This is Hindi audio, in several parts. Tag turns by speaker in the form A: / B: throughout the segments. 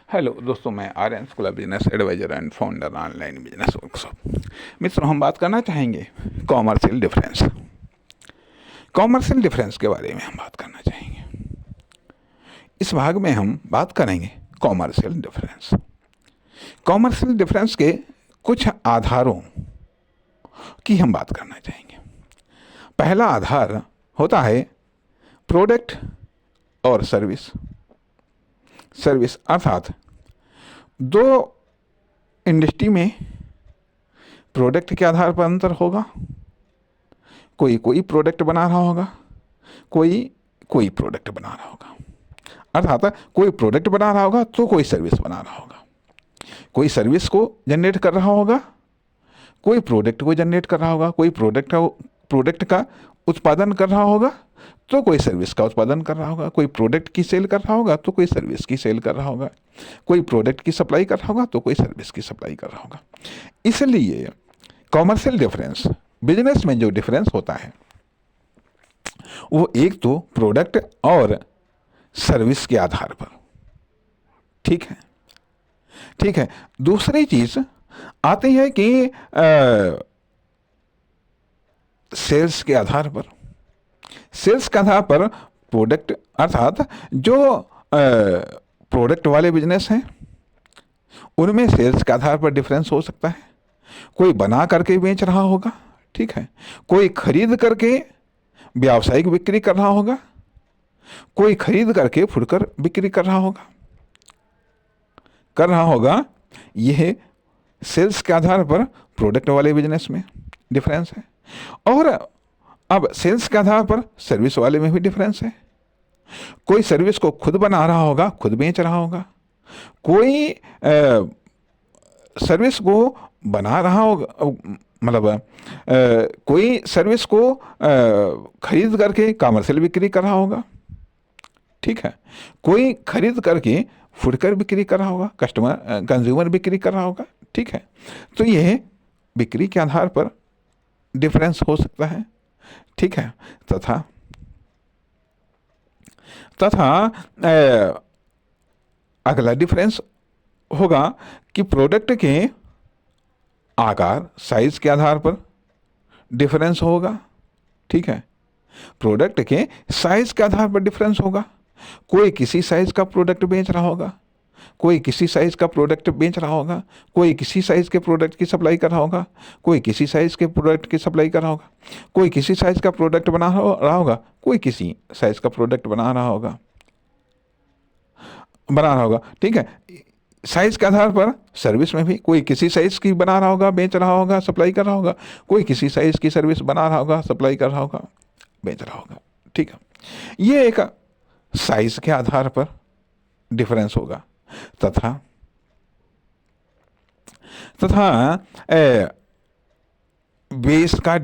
A: हेलो दोस्तों, मैं Aryan school of business advisor and founder online business workshop. मित्रों, हम बात करना चाहेंगे कॉमर्शियल डिफरेंस। कॉमर्शियल डिफरेंस के बारे में हम बात करना चाहेंगे। इस भाग में हम बात करेंगे कॉमर्शियल डिफरेंस। कॉमर्शियल डिफरेंस के कुछ आधारों की हम बात करना चाहेंगे। पहला आधार होता है प्रोडक्ट और सर्विस। सर्विस अर्थात दो इंडस्ट्री में प्रोडक्ट के आधार पर अंतर होगा। कोई प्रोडक्ट बना रहा होगा, कोई प्रोडक्ट बना रहा होगा। अर्थात कोई प्रोडक्ट बना रहा होगा तो कोई सर्विस बना रहा होगा। कोई सर्विस को जनरेट कर रहा होगा, कोई प्रोडक्ट को जनरेट कर रहा होगा। कोई प्रोडक्ट का उत्पादन कर रहा होगा तो कोई सर्विस का उत्पादन कर रहा होगा। कोई प्रोडक्ट की सेल कर रहा होगा तो कोई सर्विस की सेल कर रहा होगा। कोई प्रोडक्ट की सप्लाई कर रहा होगा तो कोई सर्विस की सप्लाई कर रहा होगा। इसलिए कॉमर्शियल डिफरेंस, बिजनेस में जो डिफरेंस होता है वो एक तो प्रोडक्ट और सर्विस के आधार पर, ठीक है। दूसरी चीज आती है कि सेल्स के आधार पर। सेल्स के आधार पर प्रोडक्ट, अर्थात जो प्रोडक्ट वाले बिजनेस हैं उनमें सेल्स के आधार पर डिफरेंस हो सकता है। कोई बना करके बेच रहा होगा, ठीक है। कोई खरीद करके व्यावसायिक बिक्री कर रहा होगा, कोई खरीद करके फुटकर बिक्री कर रहा होगा। यह सेल्स के आधार पर प्रोडक्ट वाले बिजनेस में डिफरेंस है। और अब सेल्स के आधार पर सर्विस वाले में भी डिफरेंस है। कोई सर्विस को खुद बना रहा होगा, खुद बेच रहा होगा। कोई सर्विस को बना रहा होगा, मतलब कोई सर्विस को खरीद करके कमर्शियल बिक्री कर रहा होगा, ठीक है। कोई खरीद करके फुटकर बिक्री कर रहा होगा, कंज्यूमर बिक्री कर रहा होगा, ठीक है। तो यह बिक्री के आधार पर डिफरेंस हो सकता है, ठीक है। तथा अगला डिफरेंस होगा कि प्रोडक्ट के आकार, साइज के आधार पर डिफरेंस होगा, ठीक है। प्रोडक्ट के साइज के आधार पर डिफरेंस होगा। कोई किसी साइज का प्रोडक्ट बेच रहा होगा, कोई किसी साइज का प्रोडक्ट बेच रहा होगा। कोई किसी साइज के प्रोडक्ट की सप्लाई कर रहा होगा, कोई किसी साइज के प्रोडक्ट की सप्लाई कर रहा होगा। कोई किसी साइज का प्रोडक्ट बना रहा होगा, कोई किसी साइज का प्रोडक्ट बना रहा होगा, ठीक है। साइज के आधार पर सर्विस में भी कोई किसी साइज की बना रहा होगा, बेच रहा होगा, सप्लाई कर रहा होगा। कोई किसी साइज की सर्विस बना रहा होगा, सप्लाई कर रहा होगा, बेच रहा होगा, ठीक है। ये एक साइज के आधार पर डिफरेंस होगा। तथा बेस का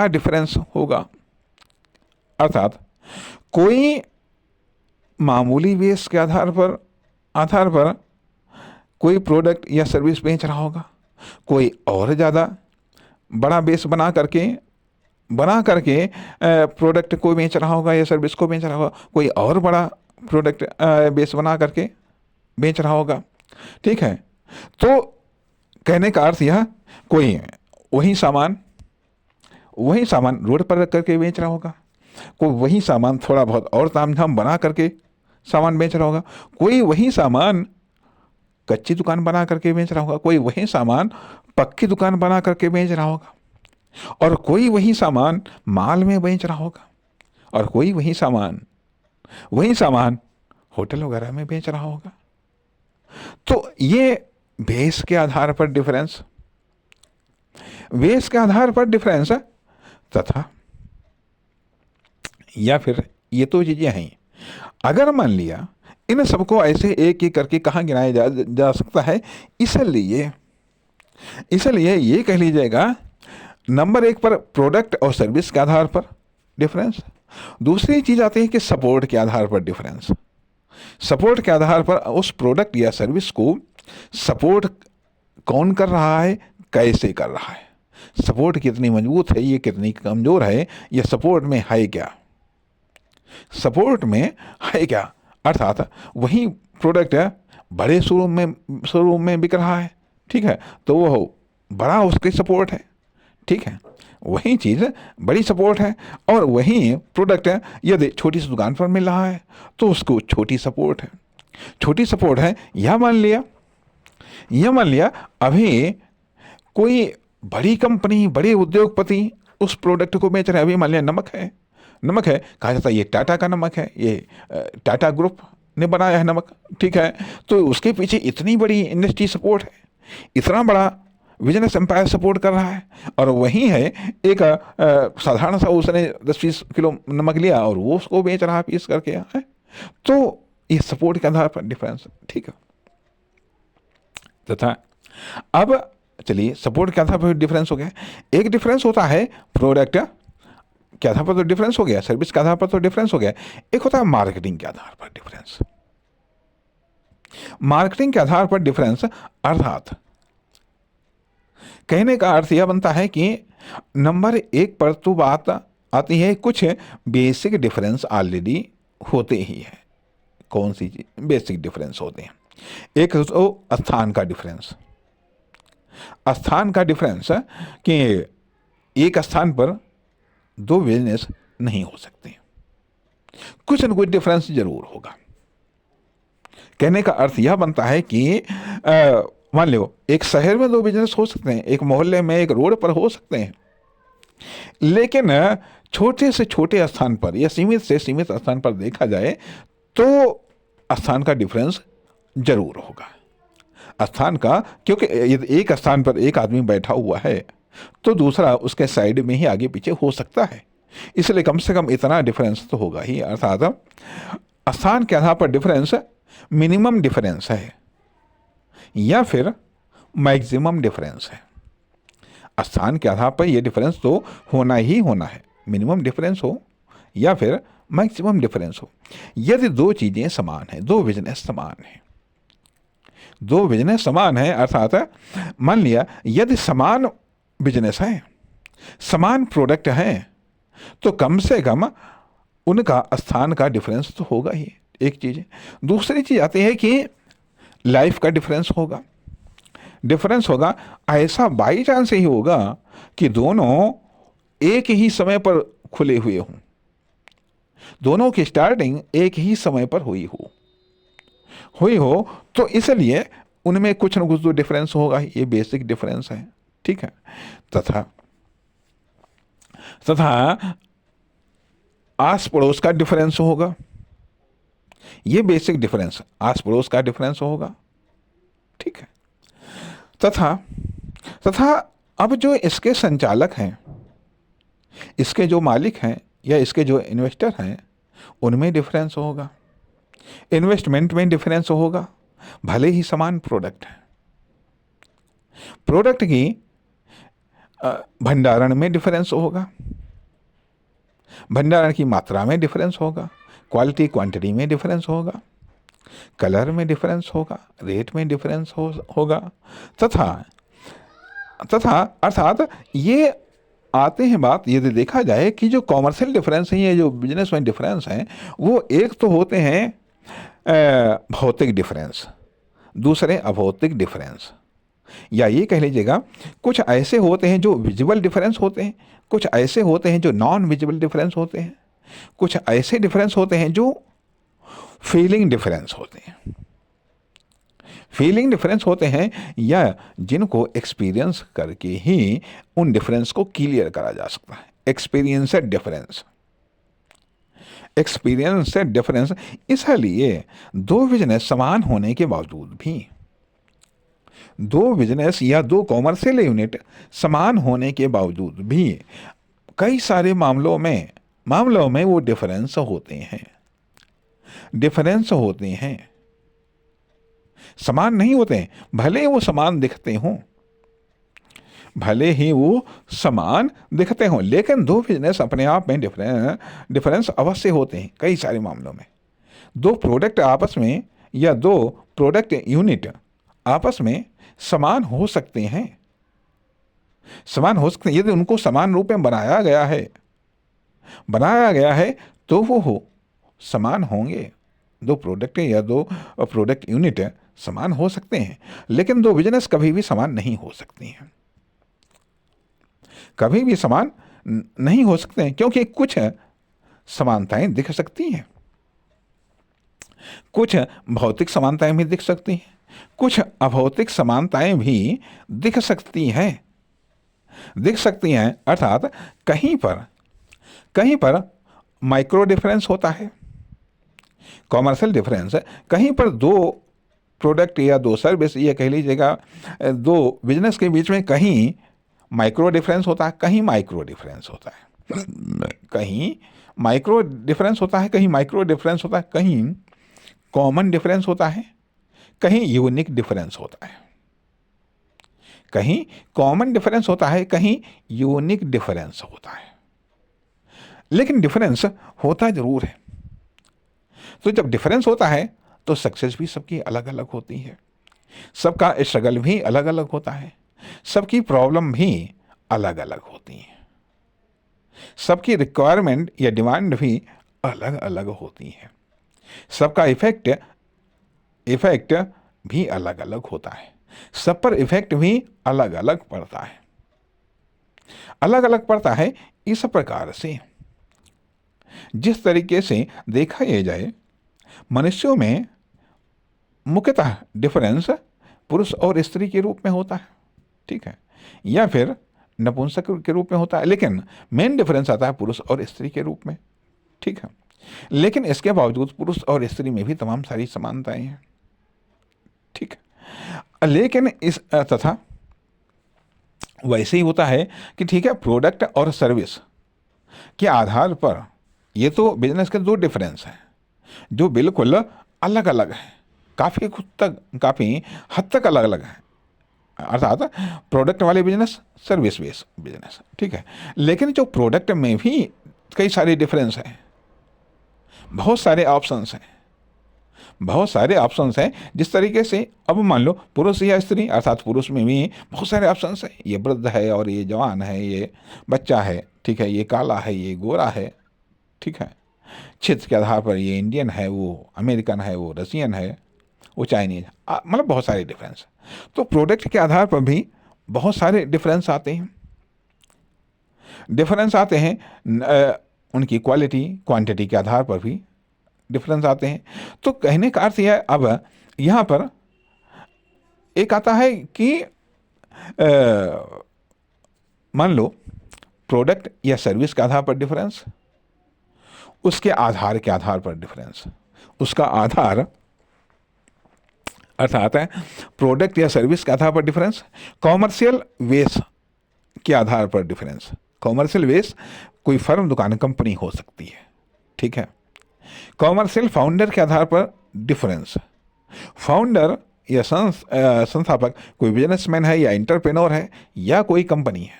A: डिफरेंस होगा। अर्थात कोई मामूली बेस के आधार पर कोई प्रोडक्ट या सर्विस बेच रहा होगा। कोई और ज़्यादा बड़ा बेस बना करके प्रोडक्ट को बेच रहा होगा या सर्विस को बेच रहा होगा। कोई और बड़ा प्रोडक्ट बेस बना करके बेच रहा होगा, ठीक है। तो कहने का अर्थ यह, कोई वही सामान रोड पर रख करके बेच रहा होगा, कोई वही सामान थोड़ा बहुत और तामझाम बना करके सामान बेच रहा होगा। कोई वही सामान कच्ची दुकान बना करके बेच रहा होगा, कोई वही सामान पक्की दुकान बना करके बेच रहा होगा। और कोई वही सामान माल में बेच रहा होगा, और कोई वही सामान होटल वगैरह में बेच रहा होगा। तो ये बेस के आधार पर डिफरेंस तथा या फिर ये तो चीजें हैं। अगर मान लिया इन सबको ऐसे एक एक करके कहाँ गिनाया जा सकता है, इसलिए ये कह लीजिएगा, नंबर एक पर प्रोडक्ट और सर्विस के आधार पर डिफरेंस। दूसरी चीज आती है कि सपोर्ट के आधार पर डिफरेंस। सपोर्ट के आधार पर उस प्रोडक्ट या सर्विस को सपोर्ट कौन कर रहा है, कैसे कर रहा है, सपोर्ट कितनी मजबूत है, ये कितनी कमज़ोर है, ये सपोर्ट में है क्या, अर्थात वही प्रोडक्ट बड़े शोरूम में बिक रहा है, ठीक है, तो वो बड़ा उसकी सपोर्ट है, ठीक है, वही चीज़ बड़ी सपोर्ट है। और वही प्रोडक्ट यदि छोटी सी दुकान पर मिल रहा है तो उसको छोटी सपोर्ट है, छोटी सपोर्ट है। यह मान लिया अभी कोई बड़ी कंपनी, बड़े उद्योगपति उस प्रोडक्ट को बेच रहे हैं। अभी मान लिया नमक है, कहा जाता है ये टाटा का नमक है, ये टाटा ग्रुप ने बनाया है नमक, ठीक है, तो उसके पीछे इतनी बड़ी इंडस्ट्री सपोर्ट है, इतना बड़ा बिजनेस एम्पायर सपोर्ट कर रहा है। और वही है एक साधारण सा उसने 10-20 किलो नमक लिया और वो उसको बेच रहा है पीस करके है, तो ये सपोर्ट के आधार पर डिफरेंस, ठीक है। तथा अब चलिए सपोर्ट के आधार पर डिफरेंस हो गया। एक डिफरेंस होता है प्रोडक्ट के आधार पर, तो डिफरेंस हो गया, सर्विस के आधार पर तो डिफरेंस हो गया। एक होता है मार्केटिंग के आधार पर डिफरेंस। मार्केटिंग के आधार पर डिफरेंस अर्थात कहने का अर्थ यह बनता है कि नंबर एक पर तो बात आती है कुछ बेसिक डिफरेंस ऑलरेडी होते ही है। कौन सी चीज बेसिक डिफरेंस होते हैं? एक तो स्थान का डिफरेंस, स्थान का डिफरेंस कि एक स्थान पर दो बिजनेस नहीं हो सकते, कुछ न कुछ डिफरेंस जरूर होगा। कहने का अर्थ यह बनता है कि मान लो एक शहर में दो बिजनेस हो सकते हैं, एक मोहल्ले में, एक रोड पर हो सकते हैं, लेकिन छोटे से छोटे स्थान पर या सीमित से सीमित स्थान पर देखा जाए तो स्थान का डिफरेंस जरूर होगा। स्थान का, क्योंकि यदि एक स्थान पर एक आदमी बैठा हुआ है तो दूसरा उसके साइड में ही आगे पीछे हो सकता है, इसलिए कम से कम इतना डिफरेंस तो होगा ही। अर्थात स्थान के आधार पर डिफरेंस मिनिमम डिफरेंस है या फिर मैक्सिमम डिफरेंस है। स्थान के आधार पर यह डिफरेंस तो होना ही होना है, मिनिमम डिफरेंस हो या फिर मैक्सिमम डिफरेंस हो। यदि दो चीजें समान हैं, दो बिजनेस समान हैं, दो बिजनेस समान है, अर्थात मान लिया यदि समान बिजनेस है, समान प्रोडक्ट है, तो कम से कम उनका स्थान का डिफरेंस तो होगा ही, एक चीज। दूसरी चीज आती है कि लाइफ का डिफरेंस होगा। ऐसा बाई चांस ही होगा कि दोनों एक ही समय पर खुले हुए हों, दोनों की स्टार्टिंग एक ही समय पर हुई हो, तो इसलिए उनमें कुछ न कुछ तो डिफरेंस होगा ही, ये बेसिक डिफरेंस है, ठीक है। तथा आस पड़ोस का डिफरेंस होगा, ये बेसिक डिफरेंस, आस पड़ोस का डिफरेंस होगा, ठीक है। तथा अब जो इसके संचालक हैं, इसके जो मालिक हैं या इसके जो इन्वेस्टर हैं, उनमें डिफरेंस होगा, इन्वेस्टमेंट में डिफरेंस होगा। भले ही समान प्रोडक्ट है, प्रोडक्ट की भंडारण में डिफरेंस होगा, भंडारण की मात्रा में डिफरेंस होगा, क्वालिटी क्वांटिटी में डिफरेंस होगा, कलर में डिफरेंस होगा, रेट में डिफरेंस होगा। तथा अर्थात ये आते हैं बात, यदि देखा जाए कि जो कॉमर्शियल डिफरेंस है, ये जो बिजनेस में डिफरेंस हैं, वो एक तो होते हैं भौतिक डिफरेंस, दूसरे अभौतिक डिफरेंस, या ये कह लीजिएगा कुछ ऐसे होते हैं जो विजिबल डिफरेंस होते हैं, कुछ ऐसे होते हैं जो नॉन विजिबल डिफरेंस होते हैं, कुछ ऐसे डिफरेंस होते हैं जो फीलिंग डिफरेंस होते हैं। फीलिंग डिफरेंस होते हैं या जिनको एक्सपीरियंस करके ही उन डिफरेंस को क्लियर करा जा सकता है। एक्सपीरियंसेड डिफरेंस। इसलिए दो बिजनेस समान होने के बावजूद भी, दो बिजनेस या दो कॉमर्शियल यूनिट समान होने के बावजूद भी कई सारे मामलों में वो डिफरेंस होते हैं, समान नहीं होते हैं। भले ही वो समान दिखते हों, लेकिन दो बिजनेस अपने आप में डिफरेंस अवश्य होते हैं। कई सारे मामलों में दो प्रोडक्ट आपस में या दो प्रोडक्ट यूनिट आपस में समान हो सकते हैं, यदि उनको समान रूप में बनाया गया है तो वो समान होंगे। दो प्रोडक्ट या दो प्रोडक्ट यूनिट समान हो सकते हैं, लेकिन दो बिजनेस कभी भी समान नहीं हो सकती हैं, कभी भी समान नहीं हो सकते हैं, क्योंकि कुछ समानताएं दिख सकती हैं, कुछ भौतिक समानताएं भी दिख सकती हैं, कुछ अभौतिक समानताएं भी दिख सकती हैं। अर्थात कहीं पर माइक्रो डिफरेंस होता है, कॉमर्शियल डिफरेंस, कहीं पर दो प्रोडक्ट या दो सर्विस, ये कह लीजिएगा दो बिजनेस के बीच में कहीं माइक्रो डिफरेंस होता है, कहीं माइक्रो डिफरेंस होता है, कहीं माइक्रो डिफरेंस होता है, कहीं माइक्रो डिफरेंस होता है, कहीं कॉमन डिफरेंस होता है, कहीं यूनिक डिफरेंस होता है, कहीं कॉमन डिफरेंस होता है, कहीं यूनिक डिफरेंस होता है, लेकिन डिफरेंस होता जरूर है। तो जब डिफरेंस होता है तो सक्सेस भी सबकी अलग अलग होती है, सबका स्ट्रगल भी अलग अलग होता है, सबकी प्रॉब्लम भी अलग अलग होती है, सबकी रिक्वायरमेंट या डिमांड भी अलग अलग होती है, सबका इफेक्ट भी अलग अलग होता है, सब पर इफेक्ट भी अलग अलग पड़ता है। इस प्रकार से जिस तरीके से देखा यह जाए, मनुष्यों में मुख्यतः डिफरेंस पुरुष और स्त्री के रूप में होता है, ठीक है, या फिर नपुंसक के रूप में होता है, लेकिन मेन डिफरेंस आता है पुरुष और स्त्री के रूप में, ठीक है। लेकिन इसके बावजूद पुरुष और स्त्री में भी तमाम सारी समानताएं हैं, ठीक है। लेकिन इस तथा वैसे ही होता है कि ठीक है, प्रोडक्ट और सर्विस के आधार पर ये तो बिजनेस के दो डिफरेंस हैं जो बिल्कुल अलग अलग हैं, काफ़ी हद तक अलग अलग हैं, अर्थात प्रोडक्ट वाले बिजनेस, सर्विस बेस्ड बिजनेस, ठीक है। लेकिन जो प्रोडक्ट में भी कई सारे डिफरेंस हैं, बहुत सारे ऑप्शंस हैं, जिस तरीके से अब मान लो पुरुष या स्त्री, अर्थात पुरुष में भी बहुत सारे ऑप्शंस हैं, ये वृद्ध है और ये जवान है, ये बच्चा है, ठीक है, ये काला है, ये गोरा है, ठीक है, क्षेत्र के आधार पर ये इंडियन है, वो अमेरिकन है, वो रशियन है, वो चाइनीज, मतलब बहुत सारे डिफरेंस। तो प्रोडक्ट के आधार पर भी बहुत सारे डिफरेंस आते हैं, उनकी क्वालिटी क्वांटिटी के आधार पर भी डिफरेंस आते हैं। तो कहने का अर्थ यह है, अब यहाँ पर एक आता है कि मान लो प्रोडक्ट या सर्विस के आधार पर डिफरेंस, उसके आधार के आधार पर डिफरेंस, उसका आधार अर्थात है प्रोडक्ट या सर्विस के आधार पर डिफरेंस, कॉमर्शियल वेस के आधार पर डिफरेंस, कॉमर्शियल वेस कोई फर्म, दुकान, कंपनी हो सकती है, ठीक है। कॉमर्शियल फाउंडर के आधार पर डिफरेंस, फाउंडर या संस्थापक कोई बिजनेसमैन है या एंटरप्रेन्योर है या कोई कंपनी है,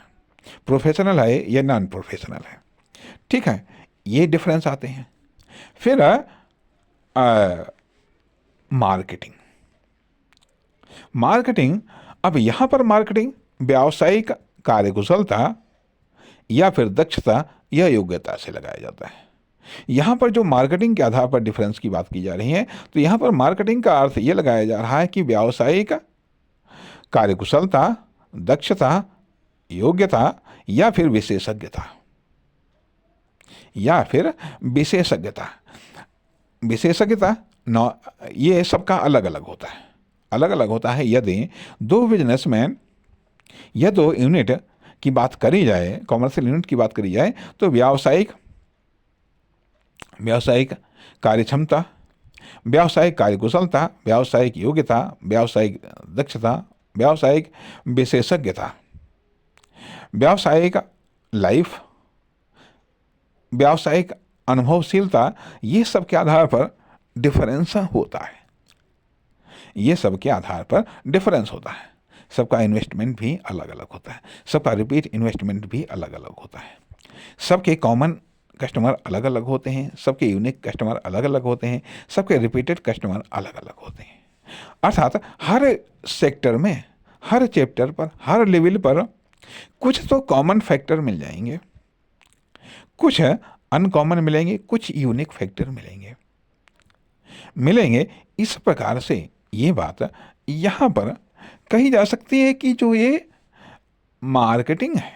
A: प्रोफेशनल है या नॉन प्रोफेशनल है, ठीक है, ये डिफरेंस आते हैं। फिर मार्केटिंग, अब यहाँ पर मार्केटिंग व्यावसायिक कार्यकुशलता या फिर दक्षता या योग्यता से लगाया जाता है। यहाँ पर जो मार्केटिंग के आधार पर डिफरेंस की बात की जा रही है, तो यहाँ पर मार्केटिंग का अर्थ ये लगाया जा रहा है कि व्यावसायिक कार्यकुशलता, दक्षता, योग्यता या फिर विशेषज्ञता ये सबका अलग अलग होता है। यदि दो बिजनेसमैन या दो यूनिट की बात करी जाए, कॉमर्शियल यूनिट की बात करी जाए, तो व्यावसायिक कार्यक्षमता, व्यावसायिक कार्यकुशलता, व्यावसायिक योग्यता, व्यावसायिक दक्षता, व्यावसायिक विशेषज्ञता, व्यावसायिक लाइफ, व्यावसायिक अनुभवशीलता, ये सब के आधार पर डिफरेंस होता है। सबका इन्वेस्टमेंट भी अलग अलग होता है, सबका रिपीट इन्वेस्टमेंट भी अलग अलग होता है, सबके कॉमन कस्टमर अलग अलग होते हैं, सबके यूनिक कस्टमर अलग अलग होते हैं, सबके रिपीटेड कस्टमर अलग अलग होते हैं। अर्थात हर सेक्टर में, हर चैप्टर पर, हर लेवल पर कुछ तो कॉमन फैक्टर मिल जाएंगे, कुछ अनकॉमन मिलेंगे, कुछ यूनिक फैक्टर मिलेंगे। मिलेंगे। इस प्रकार से ये बात यहाँ पर कही जा सकती है कि जो ये मार्केटिंग है,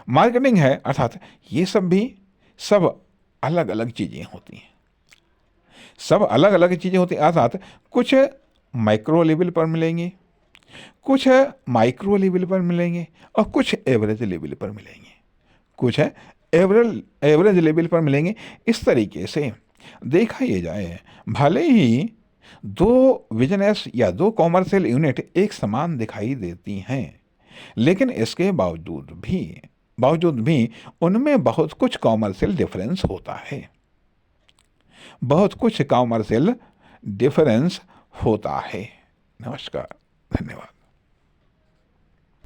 A: मार्केटिंग है अर्थात ये सब अलग अलग चीज़ें होती हैं, सब अलग अलग चीज़ें होती हैं अर्थात कुछ माइक्रो लेवल पर मिलेंगे, कुछ माइक्रो लेवल पर मिलेंगे और कुछ एवरेज लेवल पर मिलेंगे, कुछ एवरेज लेवल पर मिलेंगे। इस तरीके से देखा ये जाए, भले ही दो बिजनेस या दो कॉमर्शियल यूनिट एक समान दिखाई देती हैं, लेकिन इसके बावजूद भी उनमें बहुत कुछ कॉमर्शियल डिफरेंस होता है, बहुत कुछ कॉमर्शियल डिफरेंस होता है। नमस्कार, धन्यवाद।